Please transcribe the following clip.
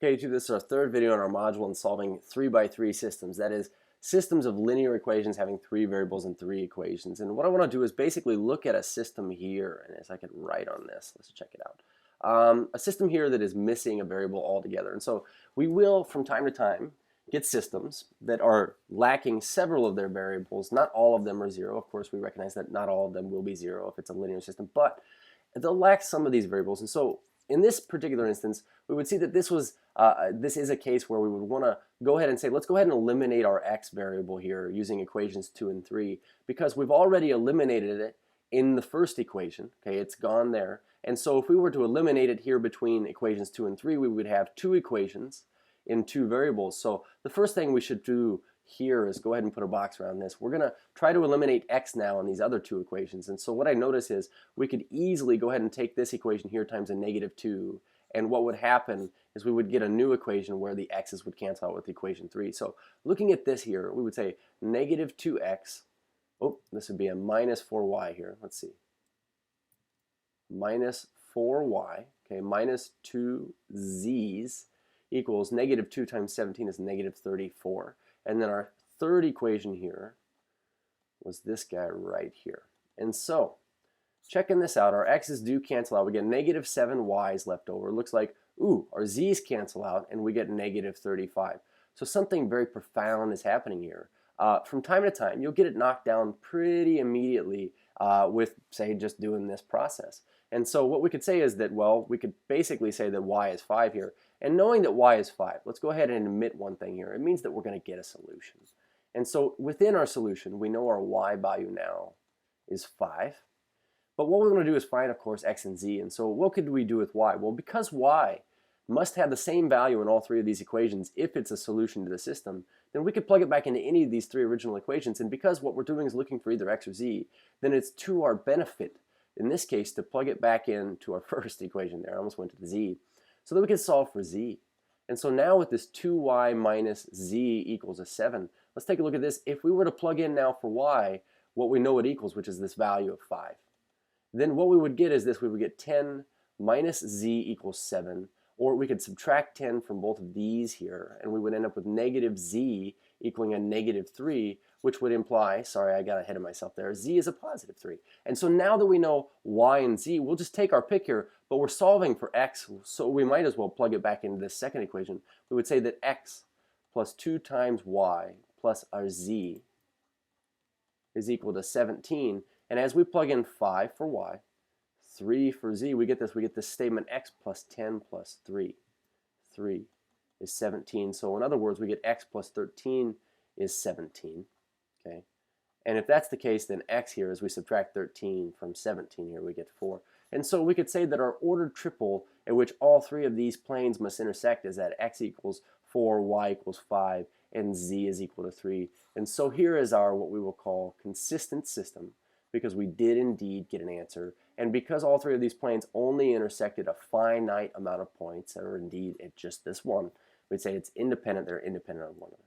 Okay, this is our third video in our module on solving 3x3 systems. That is, systems of linear equations having three variables and three equations. And what I want to do is basically look at a system here, and as I could write on this, let's check it out. A system here that is missing a variable altogether. And so we will, from time to time, get systems that are lacking several of their variables. Not all of them are zero. Of course, we recognize that not all of them will be zero if it's a linear system, but they'll lack some of these variables. And so in this particular instance, we would see that this is a case where we would want to go ahead and say, let's go ahead and eliminate our x variable here using equations 2 and 3, because we've already eliminated it in the first equation. Okay, it's gone there. And so if we were to eliminate it here between equations 2 and 3, we would have two equations in two variables. So the first thing we should do here is go ahead and put a box around this. We're going to try to eliminate x now in these other two equations. And so what I notice is we could easily go ahead and take this equation here times a -2, and what would happen is we would get a new equation where the x's would cancel out with equation 3. So looking at this here, we would say -2x, oh, this would be a -4y here. Let's see. -4y, okay, minus 2z's equals -2 times 17 is -34. And then our third equation here was this guy right here. And so, checking this out, our x's do cancel out. We get -7y's left over. It looks like, ooh, our z's cancel out, and we get -35. So something very profound is happening here. From time to time, you'll get it knocked down pretty immediately with, say, just doing this process. And so what we could say is that, well, we could basically say that y is 5 here. And knowing that y is 5, let's go ahead and admit one thing here. It means that we're going to get a solution. And so within our solution, we know our y value now is 5. But what we're going to do is find, of course, x and z. And so what could we do with y? Well, because y must have the same value in all three of these equations if it's a solution to the system, then we could plug it back into any of these three original equations. And because what we're doing is looking for either x or z, then it's to our benefit, in this case, to plug it back into our first equation there. I almost went to the z. So that we can solve for z. And so now with this 2y minus z equals a 7, let's take a look at this. If we were to plug in now for y, what we know it equals, which is this value of 5, then what we would get is this. We would get 10 minus z equals 7, or we could subtract 10 from both of these here, and we would end up with -z equaling a -3, which would imply, sorry, I got ahead of myself there, z is a +3. And so now that we know y and z, we'll just take our pick here, but we're solving for x, so we might as well plug it back into this second equation. We would say that x plus 2 times y plus our z is equal to 17. And as we plug in 5 for y, 3 for z, we get this statement x plus 10 plus 3. 3 is 17. So in other words, we get x plus 13 is 17. Okay, and if that's the case, then x here, as we subtract 13 from 17 here, we get 4. And so we could say that our ordered triple at which all three of these planes must intersect is that x equals 4, y equals 5, and z is equal to 3. And so here is our what we will call consistent system, because we did indeed get an answer, and because all three of these planes only intersected a finite amount of points, or indeed at just this one, we'd say it's independent, they're independent of one another.